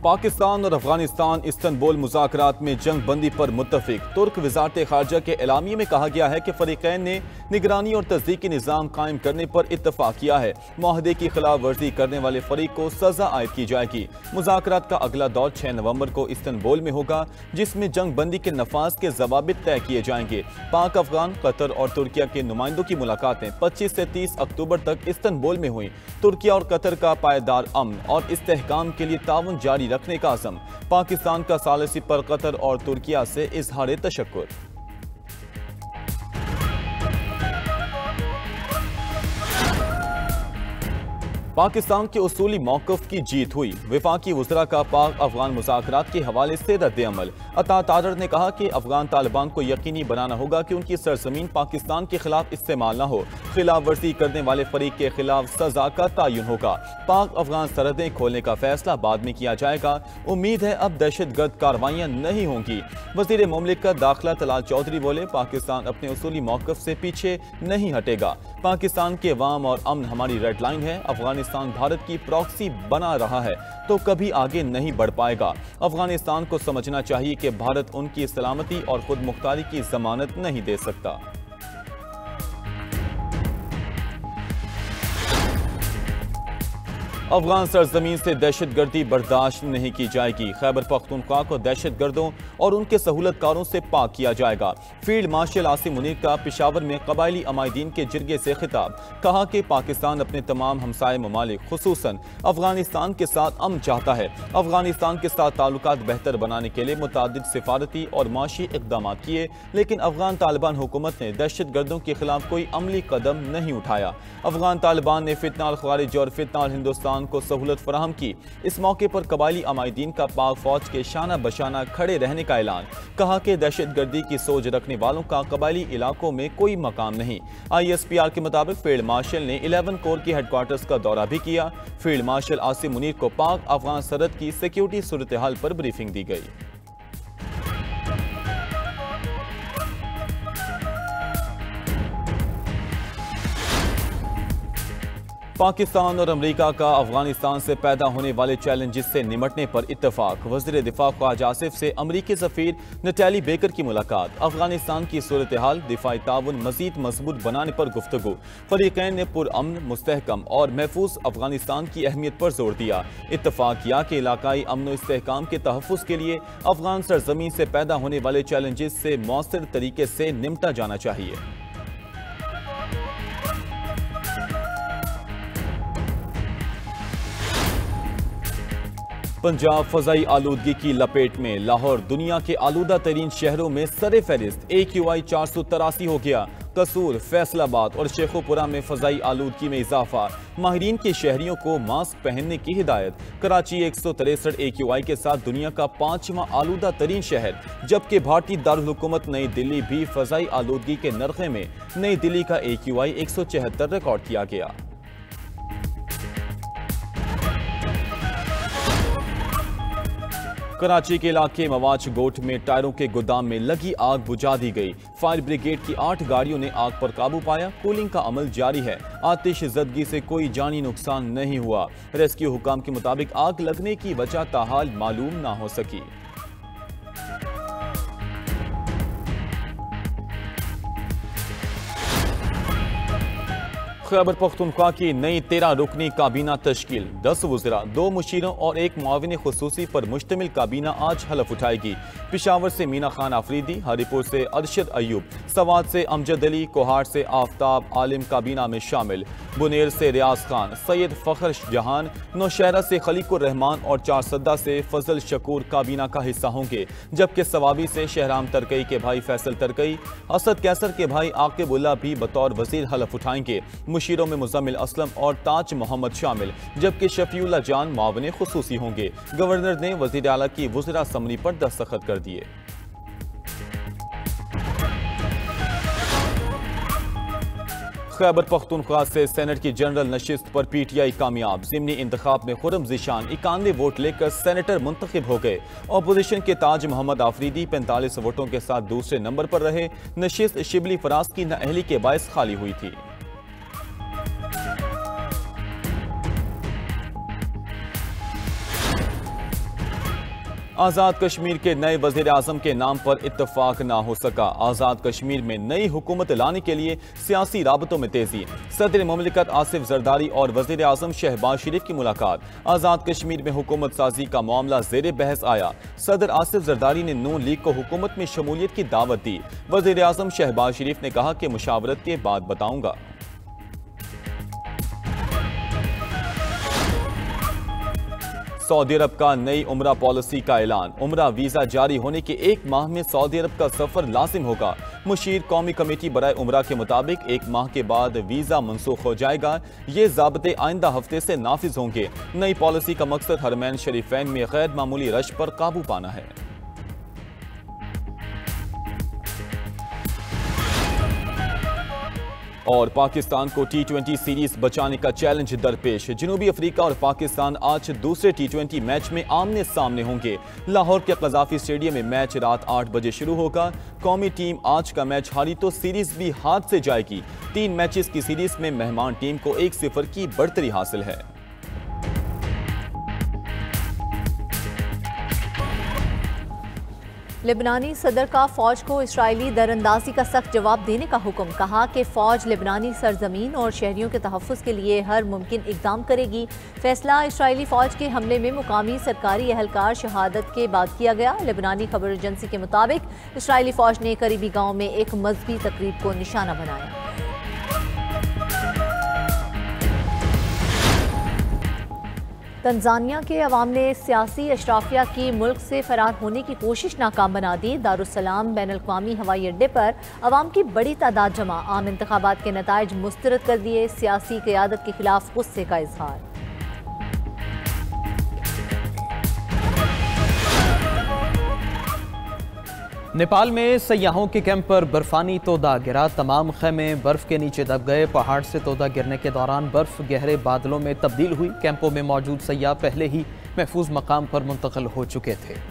पाकिस्तान और अफगानिस्तान इस्तंबुल मुज़ाकरात में जंग बंदी पर मुत्तफिक। तुर्क वज़ारत ख़ारजा के एलामिये में कहा गया है कि फ़रीक़ैन ने निगरानी और तस्दीक़ी निज़ाम कायम करने पर इत्तफ़ाक़ किया है। मुआहदे की खिलाफ वर्जी करने वाले फ़रीक को सज़ा आयद की जाएगी। मुज़ाकरात का अगला दौर 6 नवंबर को इस्तंबुल में होगा, जिसमें जंग बंदी के नफाज के ज़वाबित तय किए जाएंगे। पाक, अफगान, कतर और तुर्किया के नुमाइंदों की मुलाकातें 25 से 30 अक्टूबर तक इस्तंबुल में हुई। तुर्किया और कतर का पायदार अमन और इस्तेहकाम के लिए ताउन जारी रखने का अज़म। पाकिस्तान का सालिसी पर कतर और तुर्किया से इज़हार तशक्कुर। पाकिस्तान के उसूली मौक़िफ़ की जीत हुई। वफाकी वज़रा का पाक अफगान मुज़ाकरात के हवाले से रद्द-ए-अमल। अता तारर ने कहा कि अफगान तालिबान को यकीनी बनाना होगा कि उनकी सरजमीन पाकिस्तान के खिलाफ इस्तेमाल न हो। खिलाफ वर्जी करने वाले फरीक के खिलाफ सजा का तयन होगा। पाक अफगान सरहदें खोलने का फैसला बाद में किया जाएगा। उम्मीद है अब दहशतगर्द कार्रवाइयाँ नहीं होंगी। वज़ीर मुमलिकत दाखिला तलाल चौधरी बोले, पाकिस्तान अपने उसूली मौक़िफ़ से पीछे नहीं हटेगा। पाकिस्तान के अवाम और अमन हमारी रेड लाइन है। अफगानिस्तान भारत की प्रॉक्सी बना रहा है तो कभी आगे नहीं बढ़ पाएगा। अफगानिस्तान को समझना चाहिए कि भारत उनकी सलामती और खुद मुख्तारी की जमानत नहीं दे सकता। अफगान सरजमीन से दहशतगर्दी बर्दाश्त नहीं की जाएगी। खैबर पख्तूनख्वा को दहशतगर्दों और उनके सहूलतकारों से पाक किया जाएगा। फील्ड मार्शल आसिम मुनीर का पेशावर में कबायली अमायदीन के जिरगे से खिताब। कहा कि पाकिस्तान अपने तमाम हमसाये ममालिक खुसूसन अफगानिस्तान के साथ अमन चाहता है। अफगानिस्तान के साथ ताल्लुकात बेहतर बनाने के लिए मुतादिद सिफारती और माशी इक़दाम किए, लेकिन अफगान तालिबान हुकूमत ने दहशतगर्दों के खिलाफ कोई अमली कदम नहीं उठाया। अफगान तालिबान ने फितना अल ख़वारिज और फितना अल हिंदुस्तान को सहूलत फराहम की। इस मौके पर कबायली अमायदीन का पाक फौज के शाना बशाना खड़े रहने का ऐलान। कहा कि दहशतगर्दी की सोच रखने वालों का कबायली इलाकों में कोई मकाम नहीं। ISPR के मुताबिक फील्ड मार्शल ने 11 कोर के हेडक्वार्टर्स का दौरा भी किया। फील्ड मार्शल आसिम मुनीर को पाक अफगान सरहद की सिक्योरिटी सूरत हाल पर ब्रीफिंग दी गई। पाकिस्तान और अमेरिका का अफगानिस्तान से पैदा होने वाले चैलेंजेस से निमटने पर इत्तफाक। वज़ीर दिफा ख्वाजा आसिफ से अमेरिकी सफ़ीर नटैली बेकर की मुलाकात। अफगानिस्तान की सूरत हाल, दिफाई ताउन मज़ीद मजबूत बनाने पर गुफ्तगू। फरीक़ैन ने पुरअमन, मुस्तहकम और महफूज अफगानिस्तान की अहमियत पर जोर दिया। इत्तफाक किया कि इलाकाई अमन व इस्तेहकाम के तहफ़्फ़ुज़ के लिए अफगान सरजमीन से पैदा होने वाले चैलेंजेस से मौसर तरीके से निमटा जाना चाहिए। पंजाब फजाई आलूदगी की लपेट में। लाहौर दुनिया के आलूदा तरीन शहरों में सरे फहरिस्त। AQI 483 हो गया। कसूर, फैसलाबाद और शेखोपुरा में फजाई आलूदगी में इजाफा। माहिरीन के शहरियों को मास्क पहनने की हिदायत। कराची 163 AQI के साथ दुनिया का 5वां आलूदा तरीन शहर, जबकि भारतीय दारुल हुकूमत नई दिल्ली भी फजाई आलूदगी के नरखे में नई दिल्ली का AQI 174 रिकॉर्ड किया गया। कराची के इलाके मवाच गोट में टायरों के गोदाम में लगी आग बुझा दी गई। फायर ब्रिगेड की 8 गाड़ियों ने आग पर काबू पाया। कूलिंग का अमल जारी है। आतिश ज़दगी से कोई जानी नुकसान नहीं हुआ। रेस्क्यू हुकाम के मुताबिक आग लगने की वजह ताहाल मालूम ना हो सकी। खैबर पख्तूनख्वा की नई 13 रुकनी काबीना तश्कील। 10 वज़रा, 2 मुशीरों और 1 मुआविन खुसूसी पर मुश्तमिल काबीना आज हलफ उठाएगी। पेशावर से मीना खान आफरीदी, हरीपुर से अरशद अयूब, सवात से अमजद अली, कोहाट से आफ्ताब आलिम काबीना में शामिल। बुनेर से रियाज खान, सैयद फ़खर जहान, नौशहरा से खलीकुर रहमान और चारसद्दा से फजल शकूर काबीना का हिस्सा होंगे। जबकि सवाबी से शहराम तरकई के भाई फैसल तरकई, असद कैसर के भाई आकिबुल्ला भी बतौर वजीर हलफ उठाएंगे। मुशीरों में मुजम्मिल असलम और ताज मोहम्मद शामिल, जबकि शफीउल्लाह जान मुआविन खुसूसी होंगे। गवर्नर ने वजीर आला की वज़रा असम्बली पर दस्तखत कर दिए। खैबर पख्तूनख्वा से सेनेट की जनरल नशिस्त पर PTI कामयाब। ज़िमनी इंतखाब में खुर्रम ज़ीशान 91 वोट लेकर सेनेटर मुंतखब हो गए। अपोजिशन के ताज मोहम्मद आफरीदी 45 वोटों के साथ दूसरे नंबर पर रहे। नशिस्त शिबली फराज की नाअहली के बायस खाली हुई थी। आज़ाद कश्मीर के नए वज़ीर आज़म के नाम पर इत्तफाक ना हो सका। आज़ाद कश्मीर में नई हुकूमत लाने के लिए सियासी राबतों में तेजी। सदर मुमलिकत आसिफ जरदारी और वज़ीर आज़म शहबाज शरीफ की मुलाकात। आज़ाद कश्मीर में हुकूमत साजी का मामला ज़ेरे बहस आया। सदर आसिफ जरदारी ने नून लीग को हुकूमत में शमूलियत की दावत दी। वज़ीर आज़म शहबाज शरीफ ने कहा कि मुशावरत के बाद बताऊंगा। सऊदी अरब का नई उम्रा पॉलिसी का ऐलान। उम्रा वीजा जारी होने के एक माह में सऊदी अरब का सफर लाजिम होगा। मुशीर कौमी कमेटी बराए उम्रा के मुताबिक एक माह के बाद वीजा मनसूख हो जाएगा। ये ज़ाब्ते आइंदा हफ्ते से नाफिज होंगे। नई पॉलिसी का मकसद हरमैन शरीफैन में गैर मामूली रश पर काबू पाना है। और पाकिस्तान को T20 सीरीज बचाने का चैलेंज दरपेश। जनूबी अफ्रीका और पाकिस्तान आज दूसरे T20 मैच में आमने सामने होंगे। लाहौर के कज़ाफी स्टेडियम में मैच रात 8 बजे शुरू होगा। कौमी टीम आज का मैच हारी तो सीरीज भी हाथ से जाएगी। 3 मैचेस की सीरीज में मेहमान टीम को 1-0 की बढ़तरी हासिल है। लेबनानी सदर का फौज को इस्राइली दरअंदाजी का सख्त जवाब देने का हुक्म। कहा कि फौज लेबनानी सरजमीन और शहरियों के तहफ़्फ़ुज़ के लिए हर मुमकिन इक़दाम करेगी। फैसला इस्राइली फौज के हमले में मुकामी सरकारी एहलकार शहादत के बाद किया गया। लेबनानी खबर एजेंसी के मुताबिक इस्राइली फौज ने करीबी गाँव में एक मजहबी तकरीब को निशाना बनाया। तंजानिया के अवाम ने सियासी अशराफिया की मुल्क से फरार होने की कोशिश नाकाम बना दी। दारुस्सलाम बैनुल अक़वामी हवाई अड्डे पर अवाम की बड़ी तादाद जमा। आम इंतखाबात के नताइज मुस्तरद कर दिए। सियासी क़यादत के खिलाफ गुस्से का इजहार। नेपाल में सयाहों के कैंप पर बर्फानी तोदा गिरा। तमाम खेमे बर्फ के नीचे दब गए। पहाड़ से तोदा गिरने के दौरान बर्फ गहरे बादलों में तब्दील हुई। कैंपों में मौजूद सयाह पहले ही महफूज मकाम पर मुंतकिल हो चुके थे।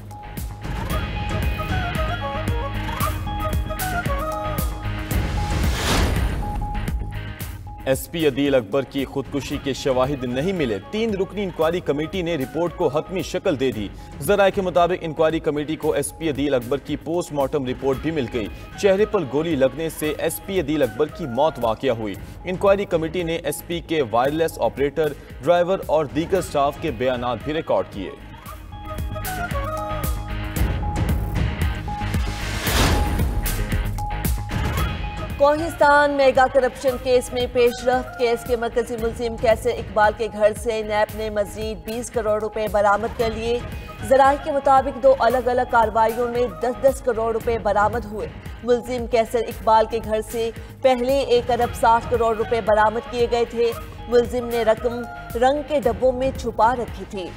SP अदील अकबर की खुदकुशी के शवाहिद नहीं मिले। 3 रुकनी इंक्वायरी कमेटी ने रिपोर्ट को हतमी शक्ल दे दी। जराये के मुताबिक इंक्वायरी कमेटी को SP अदील अकबर की पोस्टमार्टम रिपोर्ट भी मिल गई। चेहरे पर गोली लगने से SP अदील अकबर की मौत वाक़या हुई। इंक्वायरी कमेटी ने SP के वायरलेस ऑपरेटर, ड्राइवर और दीगर स्टाफ के बयानात भी रिकॉर्ड किए। कोहिस्तान मेगा करप्शन केस में पेशरफ्त। केस के मरकजी मुलजिम कैसर इकबाल के घर से नैब ने मजीद 20 करोड़ रुपए बरामद कर लिए। ज़राए के मुताबिक 2 अलग अलग कार्रवाइयों में 10-10 करोड़ रुपए बरामद हुए। मुलजिम कैसर इकबाल के घर से पहले 1 अरब 60 करोड़ रुपए बरामद किए गए थे। मुलजिम ने रकम रंग के डब्बों में छुपा रखी थी।